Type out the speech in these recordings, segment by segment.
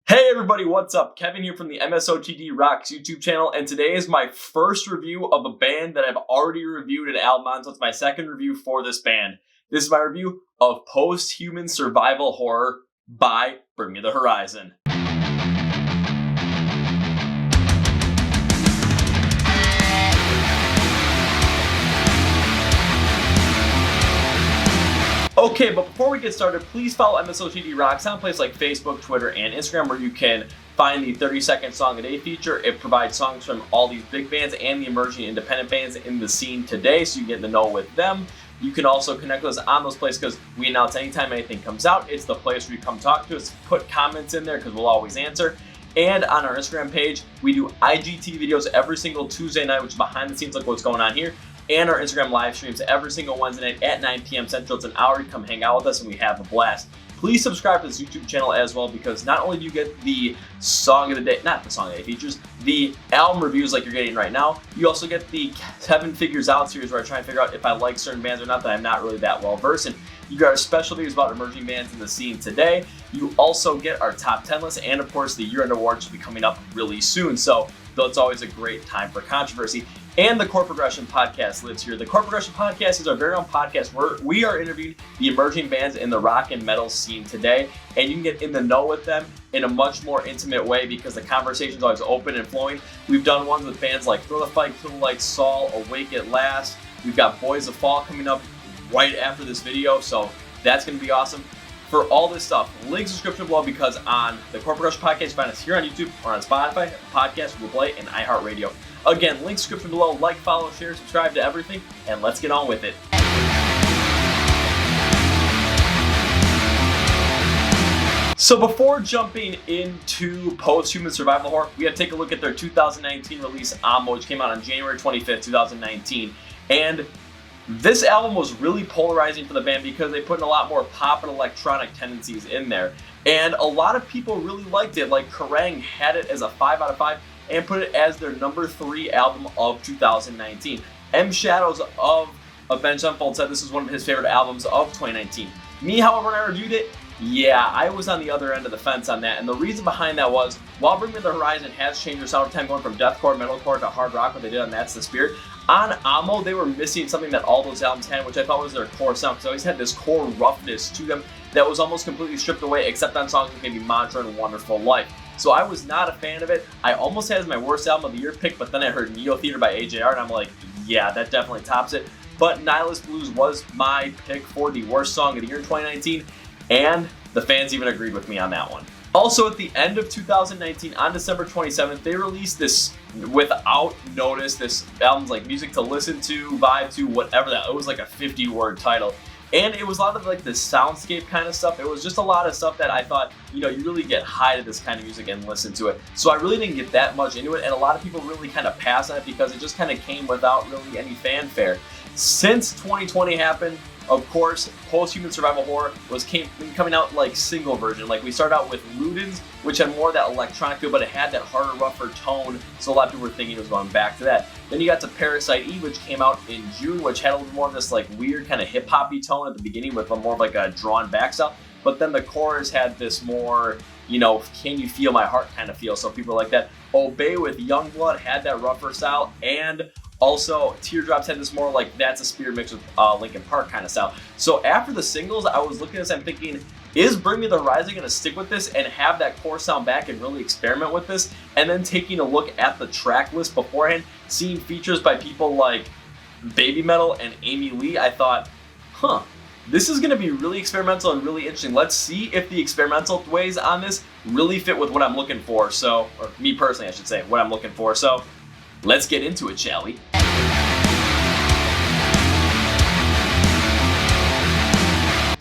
Hey everybody, what's up? Kevin here from the MSOTD Rocks YouTube channel, and today is my first review of a band that I've already reviewed an album on, so it's my second review for this band. This is my review of Post-Human Survival Horror by Bring Me the Horizon. Okay, but before we get started, please follow MSOTD Rocks on places like Facebook, Twitter, and Instagram, where you can find the 30-second Song a Day feature. It provides songs from all these big bands and the emerging independent bands in the scene today, so you get to know with them. You can also connect with us on those places because we announce anytime anything comes out. It's the place where you come talk to us, put comments in there because we'll always answer. And on our Instagram page, we do IGT videos every single Tuesday night, which is behind the scenes, like what's going on here. And our Instagram live streams every single Wednesday night at 9 p.m. Central. It's an hour to come hang out with us and we have a blast. Please subscribe to this YouTube channel as well, because not only do you get the Song of the Day, not the Song of the Day features, the album reviews like you're getting right now, you also get the Kevin Figures Out series where I try and figure out if I like certain bands or not that I'm not really that well versed in. You got our special videos about emerging bands in the scene today. You also get our top 10 list, and of course the year-end awards will be coming up really soon. So it's always a great time for controversy. And the Chord Progression podcast lives here. The Chord Progression podcast is our very own podcast where we are interviewing the emerging bands in the rock and metal scene today, and you can get in the know with them in a much more intimate way because the conversation is always open and flowing. We've done ones with bands like Thrill the Fight, Kill the Light, Saul, Awake at Last. We've got Boys of Fall coming up right after this video, so that's going to be awesome. For all this stuff, links in the description below, because on the Chord Progression podcast, find us here on YouTube or on Spotify, Podcast, Google Play, and iHeart Radio. Again, links in the description below. Like, follow, share, subscribe to everything, and let's get on with it. So before jumping into Post-Human Survival Horror, we got to take a look at their 2019 release, Amo, which came out on January 25th, 2019. And this album was really polarizing for the band because they put in a lot more pop and electronic tendencies in there. And a lot of people really liked it. Like Kerrang had it as a 5 out of 5 and put it as their number 3 album of 2019. M. Shadows of Avenged Unfold said this is one of his favorite albums of 2019. Me, however, when I reviewed it, yeah, I was on the other end of the fence on that. And the reason behind that was, while Bring Me the Horizon has changed their sound of time, going from deathcore, metalcore to hard rock, what they did on That's the Spirit, on Amo, they were missing something that all those albums had, which I thought was their core sound, because they always had this core roughness to them that was almost completely stripped away, except on songs like maybe Mantra and Wonderful Life. So I was not a fan of it. I almost had it as my worst album of the year pick, but then I heard Neo Theater by AJR, and I'm like, yeah, that definitely tops it. But Nihilist Blues was my pick for the worst song of the year in 2019, and the fans even agreed with me on that one. Also, at the end of 2019, on December 27th, they released this without notice. This album's like music to listen to, vibe to, whatever that. It was like a 50-word title. And it was a lot of like the soundscape kind of stuff. It was just a lot of stuff that I thought, you know, you really get high to this kind of music and listen to it. So I really didn't get that much into it, and a lot of people really kind of passed on it because it just kind of came without really any fanfare. Since 2020 happened, of course, Post-Human Survival Horror was coming out like single version. Like we started out with Ludens, which had more of that electronic feel, but it had that harder, rougher tone. So a lot of people were thinking it was going back to that. Then you got to Parasite Eve, which came out in June, which had a little more of this like weird kind of hip-hoppy tone at the beginning with a more of like a drawn back style. But then the chorus had this more, you know, Can You Feel My Heart kind of feel. So people like that. Obey with Youngblood had that rougher style, and also, Teardrops had this more like That's a Spirit mixed with Linkin Park kind of style. So after the singles, I was looking at this and thinking, is Bring Me the Horizon going to stick with this and have that core sound back and really experiment with this? And then taking a look at the track list beforehand, seeing features by people like Baby Metal and Amy Lee, I thought, this is going to be really experimental and really interesting. Let's see if the experimental ways on this really fit with what I'm looking for. So, or me personally, I should say, what I'm looking for. So let's get into it, shall we?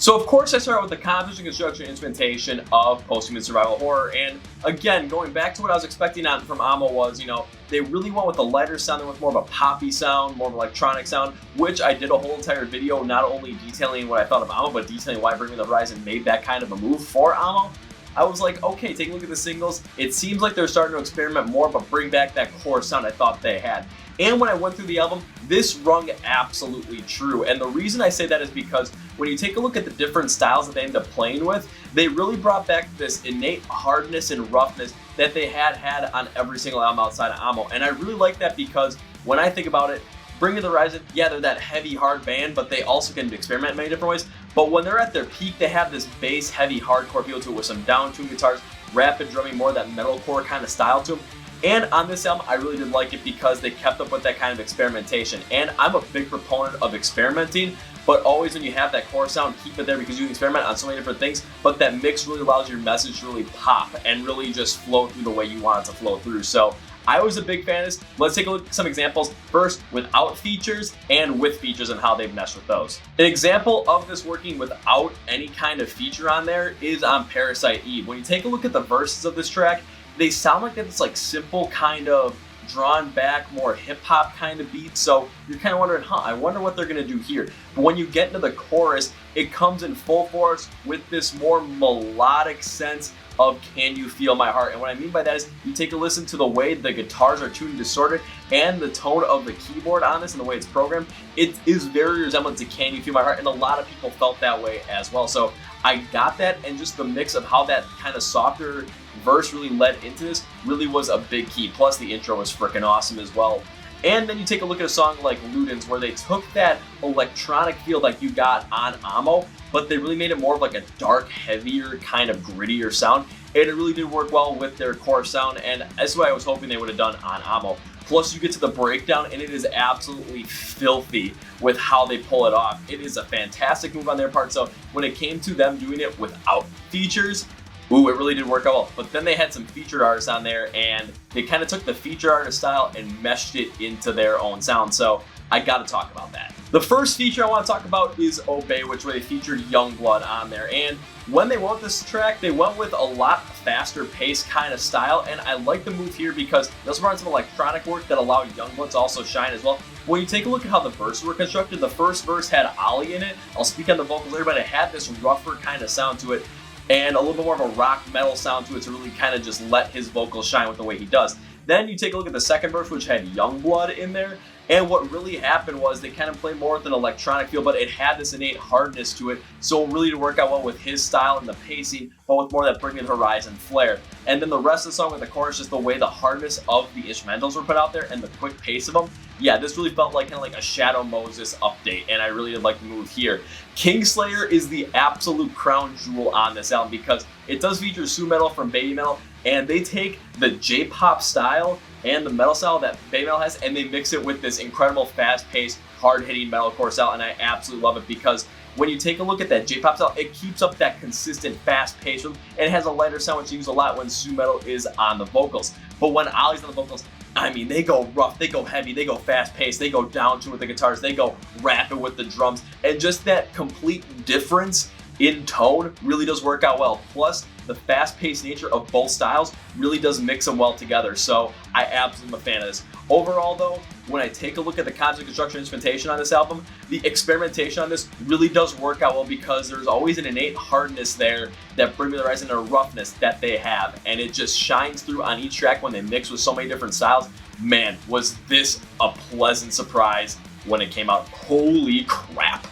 So of course I start with the composition, construction, and instrumentation of Post-Human Survival Horror, and again, going back to what I was expecting from Amo was, you know, they really went with a lighter sound, they went with more of a poppy sound, more of an electronic sound, which I did a whole entire video not only detailing what I thought of Amo, but detailing why Bring Me the Horizon made that kind of a move for Amo. I was like, okay, take a look at the singles. It seems like they're starting to experiment more, but bring back that core sound I thought they had. And when I went through the album, this rung absolutely true. And the reason I say that is because when you take a look at the different styles that they ended up playing with, they really brought back this innate hardness and roughness that they had on every single album outside of Amo. And I really like that because when I think about it, Bring Me the Horizon, yeah, they're that heavy, hard band, but they also can experiment in many different ways. But when they're at their peak, they have this bass, heavy, hardcore feel to it with some down-tuned guitars, rapid drumming, more of that metalcore kind of style to them. And on this album, I really did like it because they kept up with that kind of experimentation. And I'm a big proponent of experimenting, but always when you have that core sound, keep it there because you can experiment on so many different things, but that mix really allows your message to really pop and really just flow through the way you want it to flow through. So I was a big fan of this. Let's take a look at some examples. First, without features and with features and how they've meshed with those. An example of this working without any kind of feature on there is on Parasite Eve. When you take a look at the verses of this track, they sound like it's like simple kind of drawn back, more hip hop kind of beat. So you're kind of wondering, I wonder what they're gonna do here. But when you get into the chorus, it comes in full force with this more melodic sense of Can You Feel My Heart? And what I mean by that is you take a listen to the way the guitars are tuned and distorted and the tone of the keyboard on this and the way it's programmed, it is very resemblant to Can You Feel My Heart? And a lot of people felt that way as well. So I got that, and just the mix of how that kind of softer verse really led into this really was a big key. Plus the intro was freaking awesome as well. And then you take a look at a song like Ludens, where they took that electronic feel like you got on Amo, but they really made it more of like a dark, heavier, kind of grittier sound. And it really did work well with their core sound, and that's what I was hoping they would have done on Amo. Plus you get to the breakdown and it is absolutely filthy with how they pull it off. It is a fantastic move on their part. So when it came to them doing it without features, ooh, it really did work out well. But then they had some featured artists on there, and they kind of took the featured artist style and meshed it into their own sound. So I got to talk about that. The first feature I want to talk about is Obey, which where they featured Youngblood on there. And when they went with this track, they went with a lot faster pace kind of style. And I like the move here because those brought some electronic work that allowed Youngblood to also shine as well. When you take a look at how the verses were constructed, the first verse had Ollie in it. I'll speak on the vocals later, but it had this rougher kind of sound to it and a little bit more of a rock metal sound to it to really kind of just let his vocals shine with the way he does. Then you take a look at the second verse, which had Youngblood in there, and what really happened was they kind of played more with an electronic feel, but it had this innate hardness to it, so it really did work out well with his style and the pacing, but with more of that Bring Me the Horizon flair. And then the rest of the song with the chorus, just the way the hardness of the instrumentals were put out there and the quick pace of them, yeah, this really felt like kind of like a Shadow Moses update, and I really did like the move here. Kingslayer is the absolute crown jewel on this album because it does feature Sue Metal from Baby Metal, and they take the J-pop style and the metal style that Baby Metal has, and they mix it with this incredible fast-paced, hard-hitting metalcore style, and I absolutely love it because when you take a look at that J-pop style, it keeps up that consistent fast pace, and it has a lighter sound, which you use a lot when Sue Metal is on the vocals. But when Ollie's on the vocals, I mean, they go rough, they go heavy, they go fast-paced, they go down to with the guitars, they go rapid with the drums, and just that complete difference in tone really does work out well. Plus, the fast-paced nature of both styles really does mix them well together, so I absolutely am a fan of this. Overall though, when I take a look at the concept, construction, instrumentation on this album, the experimentation on this really does work out well because there's always an innate hardness there that Bring Me the Horizon and a roughness that they have, and it just shines through on each track when they mix with so many different styles. Man, was this a pleasant surprise when it came out. Holy crap.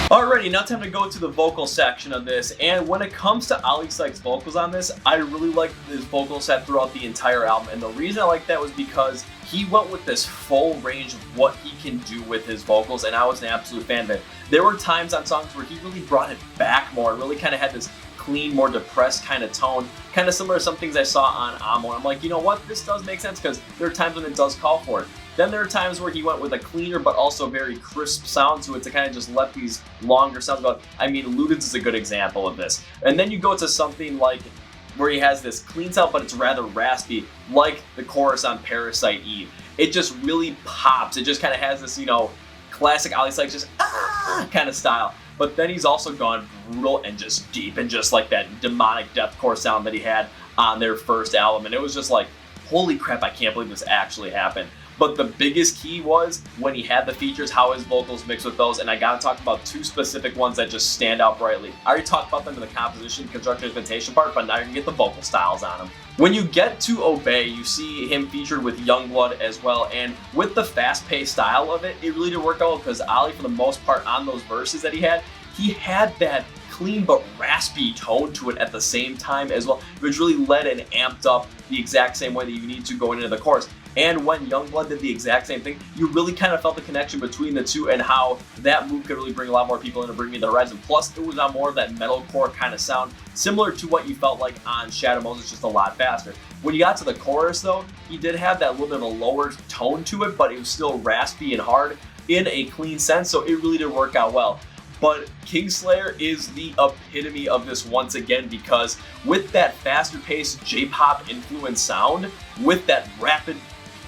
Alrighty, now time to go to the vocal section of this, and when it comes to Ali Sykes' vocals on this, I really liked his vocal set throughout the entire album, and the reason I like that was because he went with this full range of what he can do with his vocals, and I was an absolute fan of it. There were times on songs where he really brought it back more, really kind of had this clean, more depressed kind of tone, kind of similar to some things I saw on Amo, and I'm like, you know what, this does make sense because there are times when it does call for it. Then there are times where he went with a cleaner but also very crisp sound to it to kind of just let these longer sounds go. I mean, Ludens is a good example of this. And then you go to something like where he has this clean sound but it's rather raspy, like the chorus on Parasite Eve. It just really pops. It just kind of has this, you know, classic Ali Sykes just kind of style. But then he's also gone brutal and just deep and just like that demonic deathcore sound that he had on their first album. And it was just like, holy crap, I can't believe this actually happened. But the biggest key was when he had the features, how his vocals mixed with those, and I gotta talk about two specific ones that just stand out brightly. I already talked about them in the composition, construction, instrumentation part, but now you're gonna get the vocal styles on them. When you get to Obey, you see him featured with Youngblood as well, and with the fast-paced style of it, it really did work out because Ali, for the most part, on those verses that he had that clean but raspy tone to it at the same time as well, which really led and amped up the exact same way that you need to go into the chorus. And when Youngblood did the exact same thing, you really kind of felt the connection between the two and how that move could really bring a lot more people in and bring me to the horizon. Plus, it was on more of that metalcore kind of sound, similar to what you felt like on Shadow Moses, just a lot faster. When you got to the chorus though, he did have that little bit of a lower tone to it, but it was still raspy and hard in a clean sense, so it really did work out well. But Kingslayer is the epitome of this once again, because with that faster paced J-pop influenced sound, with that rapid,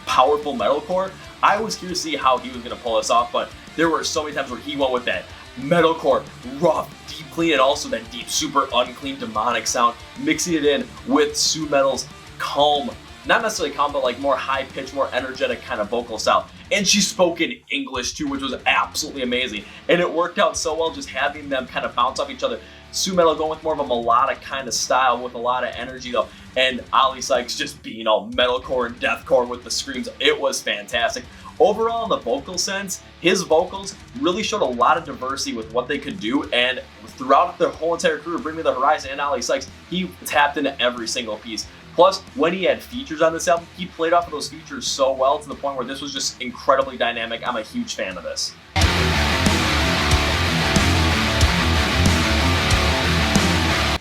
powerful metalcore, I was curious to see how he was going to pull this off, but there were so many times where he went with that metalcore, rough, deep clean, and also that deep, super unclean, demonic sound, mixing it in with Sue Metal's calm, not necessarily calm, but like more high-pitched, more energetic kind of vocal style. And she spoke in English too, which was absolutely amazing. And it worked out so well just having them kind of bounce off each other. Sue Metal going with more of a melodic kind of style with a lot of energy though. And Ali Sykes just being all metalcore and deathcore with the screams. It was fantastic. Overall, in the vocal sense, his vocals really showed a lot of diversity with what they could do, and throughout the whole entire crew, Bring Me the Horizon and Ali Sykes, he tapped into every single piece. Plus, when he had features on this album, he played off of those features so well to the point where this was just incredibly dynamic. I'm a huge fan of this.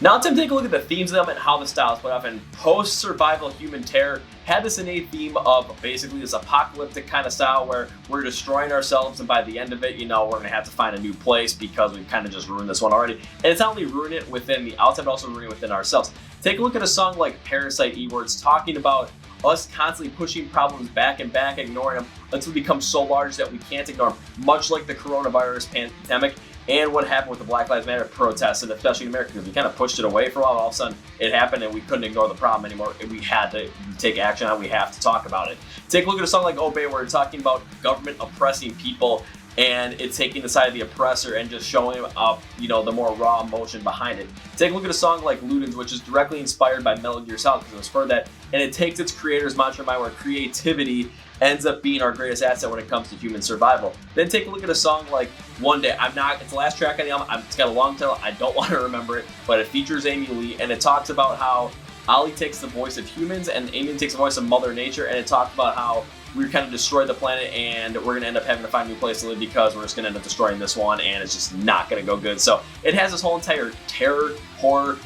Now time to take a look at the themes of them and how the styles played off. And post-survival human terror had this innate theme of basically this apocalyptic kind of style where we're destroying ourselves, and by the end of it, you know, we're gonna have to find a new place because we've kind of just ruined this one already. And it's not only ruining it within the outside, but also ruining it within ourselves. Take a look at a song like Parasite E, where it's talking about us constantly pushing problems back and back, ignoring them until they become so large that we can't ignore them, much like the coronavirus pandemic and what happened with the Black Lives Matter protests, and especially in America, because we kind of pushed it away for a while. All of a sudden, it happened, and we couldn't ignore the problem anymore. And we had to take action on it. We have to talk about it. Take a look at a song like Obey, where we're talking about government oppressing people, and it's taking the side of the oppressor and just showing up, you know, the more raw emotion behind it. Take a look at a song like Ludens, which is directly inspired by Metal Gear Solid, because it was for that, and it takes its creator's mantra in mind, where creativity ends up being our greatest asset when it comes to human survival. Then take a look at a song like One Day. It's the last track on the album. It's got a long title. I don't want to remember it, but it features Amy Lee, and it talks about how Ali takes the voice of humans and Amy takes the voice of Mother Nature, and it talks about how we kind of destroyed the planet and we're going to end up having to find a new place to live because we're just going to end up destroying this one, and it's just not going to go good. So it has this whole entire terror, horror,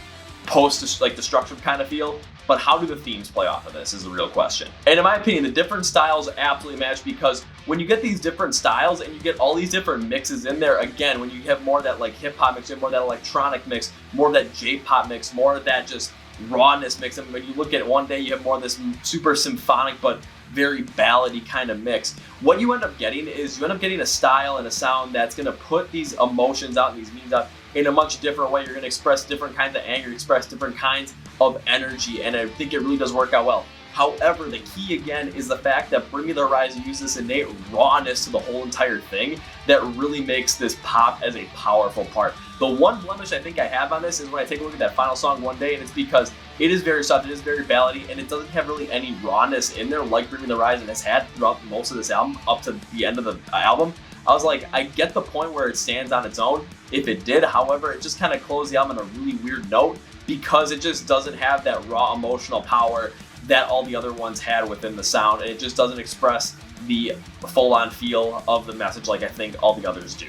destruction kind of feel. But how do the themes play off of this is the real question. And in my opinion, the different styles absolutely match, because when you get these different styles and you get all these different mixes in there, again, when you have more of that like hip hop mix, more of that electronic mix, more of that J-pop mix, more of that just rawness mix. And when you look at One Day, you have more of this super symphonic but very ballady kind of mix. What you end up getting is you end up getting a style and a sound that's going to put these emotions out and these meanings out in a much different way. You're going to express different kinds of anger, express different kinds of energy, and I think it really does work out well. However, the key again is the fact that Bring Me the Horizon uses this innate rawness to the whole entire thing that really makes this pop as a powerful part. The one blemish I think I have on this is when I take a look at that final song, One Day, and it's because it is very soft, it is very ballady, and it doesn't have really any rawness in there like Bring Me the Horizon has had throughout most of this album up to the end of the album. I was like, I get the point where it stands on its own if it did. However, it just kind of closed the album on a really weird note because it just doesn't have that raw emotional power that all the other ones had within the sound. And it just doesn't express the full-on feel of the message like I think all the others do.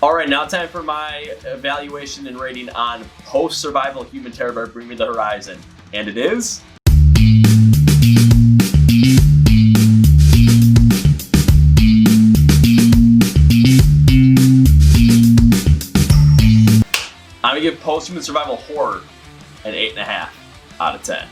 All right, now time for my evaluation and rating on Post-Survival Human Terror by Bring Me the Horizon. And it is... I'm gonna give Post-Human Survival Horror an 8.5 out of 10.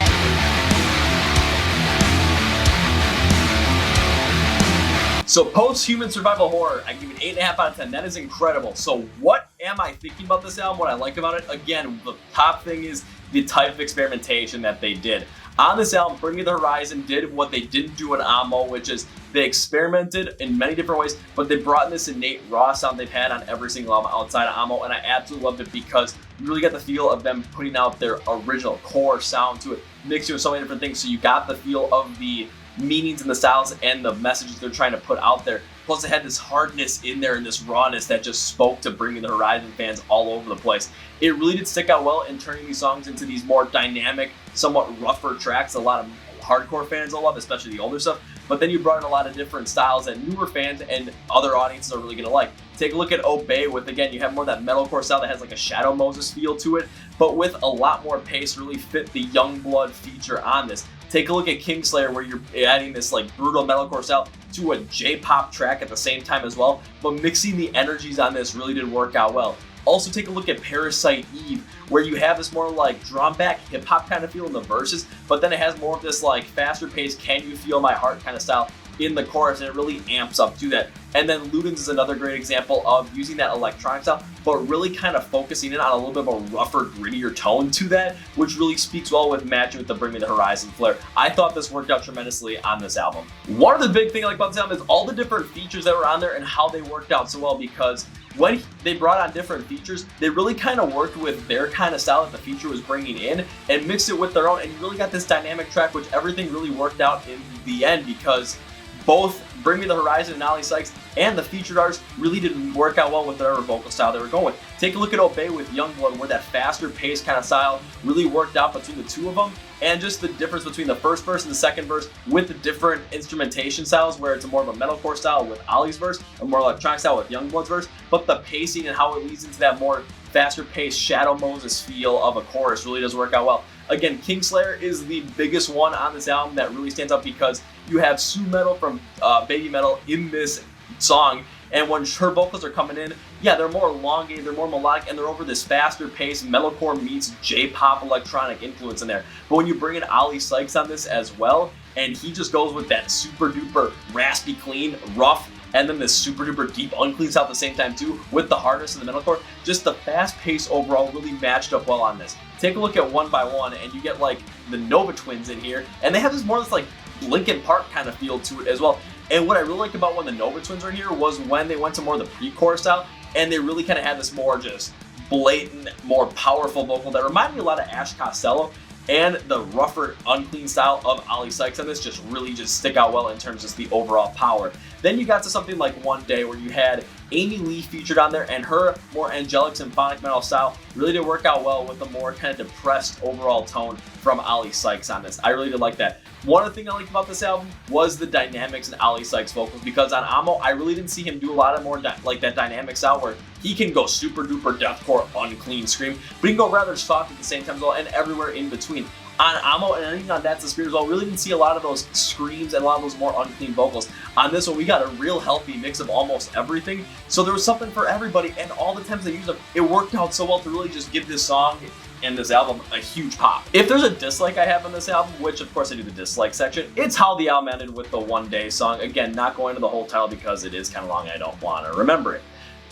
So Post-Human Survival Horror, I give it an 8.5 out of 10. That is incredible. So what am I thinking about this album? What I like about it? Again, the top thing is the type of experimentation that they did. On this album, Bring Me the Horizon did what they didn't do in Amo, which is they experimented in many different ways, but they brought in this innate raw sound they've had on every single album outside of Amo, and I absolutely loved it because you really got the feel of them putting out their original core sound to it, mixing with so many different things, so you got the feel of the meanings and the styles and the messages they're trying to put out there. Plus, it had this hardness in there and this rawness that just spoke to Bring Me the Horizon fans all over the place. It really did stick out well in turning these songs into these more dynamic, somewhat rougher tracks. A lot of hardcore fans will love, especially the older stuff. But then you brought in a lot of different styles that newer fans and other audiences are really going to like. Take a look at Obey with, again, you have more of that metalcore style that has like a Shadow Moses feel to it, but with a lot more pace, really fit the Youngblood feature on this. Take a look at Kingslayer, where you're adding this like brutal metalcore style to a J-pop track at the same time as well, but mixing the energies on this really did work out well. Also, take a look at Parasite Eve, where you have this more like drawn back hip hop kind of feel in the verses, but then it has more of this like faster paced Can You Feel My Heart kind of style in the chorus, and it really amps up to that. And then Ludens is another great example of using that electronic style, but really kind of focusing in on a little bit of a rougher, grittier tone to that, which really speaks well with matching with the Bring Me the Horizon flair. I thought this worked out tremendously on this album. One of the big things I like about this album is all the different features that were on there and how they worked out so well, because when they brought on different features, they really kind of worked with their kind of style that the feature was bringing in and mixed it with their own, and you really got this dynamic track, which everything really worked out in the end, because both Bring Me the Horizon and Ali Sykes and the featured artists really didn't work out well with whatever vocal style they were going with. Take a look at Obey with Youngblood, where that faster paced kind of style really worked out between the two of them, and just the difference between the first verse and the second verse with the different instrumentation styles, where it's more of a metalcore style with Ali's verse, a more electronic style with Youngblood's verse, but the pacing and how it leads into that more faster paced Shadow Moses feel of a chorus really does work out well. Again, Kingslayer is the biggest one on this album that really stands out, because you have Sue Metal from Baby Metal in this song, and when her vocals are coming in, yeah, they're more elongated, they're more melodic, and they're over this faster paced metalcore meets J-pop electronic influence in there. But when you bring in Ali Sykes on this as well, and he just goes with that super duper raspy clean, rough, and then this super duper deep unclean style at the same time too, with the hardness of the metalcore, just the fast pace overall really matched up well on this. Take a look at One by One, and you get like the Nova Twins in here, and they have this more this like Linkin Park kind of feel to it as well. And what I really liked about when the Nova Twins were in here was when they went to more of the pre-chorus style, and they really kind of had this more just blatant, more powerful vocal that reminded me a lot of Ash Costello, and the rougher, unclean style of Ali Sykes on this just really just stick out well in terms of the overall power. Then you got to something like One Day, where you had Amy Lee featured on there, and her more angelic symphonic metal style really did work out well with the more kind of depressed overall tone from Ali Sykes on this. I really did like that. One of the things I liked about this album was the dynamics in Ali Sykes' vocals, because on Amo, I really didn't see him do a lot of more like that dynamic style where he can go super duper deathcore unclean scream, but he can go rather soft at the same time as well, and everywhere in between. On Amo and even on That's the Spirit as well, really didn't see a lot of those screams and a lot of those more unclean vocals. On this one, we got a real healthy mix of almost everything, so there was something for everybody, and all the times they used them, it worked out so well to really just give this song and this album a huge pop. If there's a dislike I have on this album, which of course I do the dislike section, it's how the album ended with the One Day song. Again, not going into the whole title because it is kind of long and I don't want to remember it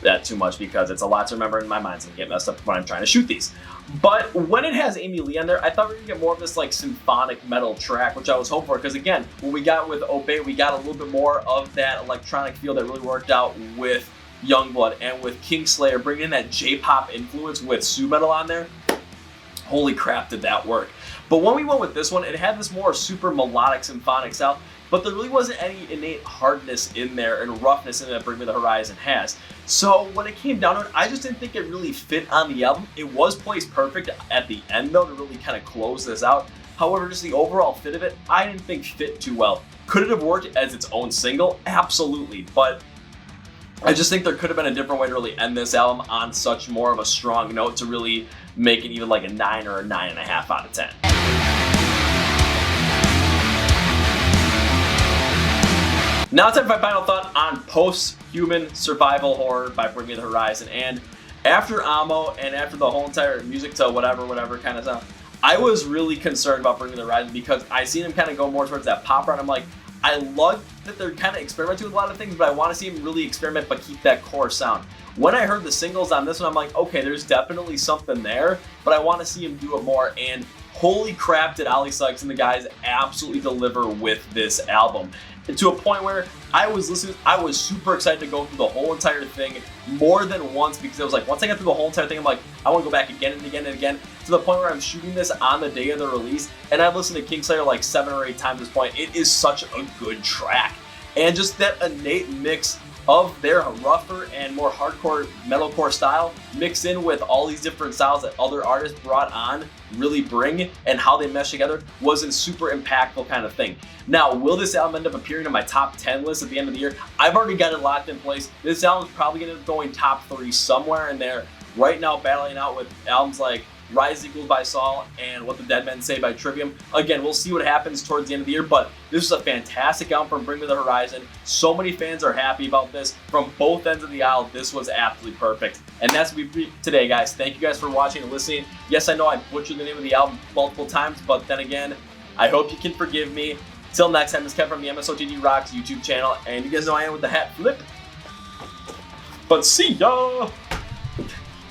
that too much, because it's a lot to remember in my mind, so I get messed up when I'm trying to shoot these. But when it has Amy Lee on there, I thought we were gonna get more of this like symphonic metal track, which I was hoping for, because again, when we got with Obey, we got a little bit more of that electronic feel that really worked out with Youngblood, and with Kingslayer bringing in that J-pop influence with Sue Metal on there. Holy crap, did that work. But when we went with this one, it had this more super melodic symphonic style, but there really wasn't any innate hardness in there and roughness in that Bring Me the Horizon has. So when it came down to it, I just didn't think it really fit on the album. It was placed perfect at the end though to really kind of close this out. However, just the overall fit of it, I didn't think fit too well. Could it have worked as its own single? Absolutely, but I just think there could have been a different way to really end this album on such more of a strong note to really make it even like a 9 or a 9.5 out of 10. Now it's time for my final thought on Post-Human Survival Horror by Bring Me the Horizon. And after Amo and after the whole entire music to whatever kind of stuff, I was really concerned about Bring Me the Horizon, because I seen him kind of go more towards that pop rock. I'm like, I love that they're kind of experimenting with a lot of things, but I want to see him really experiment but keep that core sound. When I heard the singles on this one, I'm like, okay, there's definitely something there, but I want to see him do it more. And holy crap, did Ali Sykes and the guys absolutely deliver with this album. And to a point where I was listening, I was super excited to go through the whole entire thing more than once, because it was like, once I got through the whole entire thing, I'm like, I want to go back again and again and again, to the point where I'm shooting this on the day of the release, and I've listened to Kingslayer like 7 or 8 times at this point. It is such a good track. And just that innate mix of their rougher and more hardcore metalcore style mixed in with all these different styles that other artists brought on really bring, and how they mesh together was a super impactful kind of thing. Now, will this album end up appearing in my top 10 list at the end of the year? I've already got it locked in place. This album's probably going to end up going top 3 somewhere in there. Right now, battling out with albums like Rise Equals by Saul and What the Dead Men Say by Trivium. Again, we'll see what happens towards the end of the year, but this is a fantastic album from Bring Me the Horizon. So many fans are happy about this. From both ends of the aisle, this was absolutely perfect. And that's what we today, guys. Thank you guys for watching and listening. Yes, I know I butchered the name of the album multiple times, but then again, I hope you can forgive me. Till next time, this is Kevin from the MSOTG Rocks YouTube channel, and you guys know I am with the hat flip. But see ya!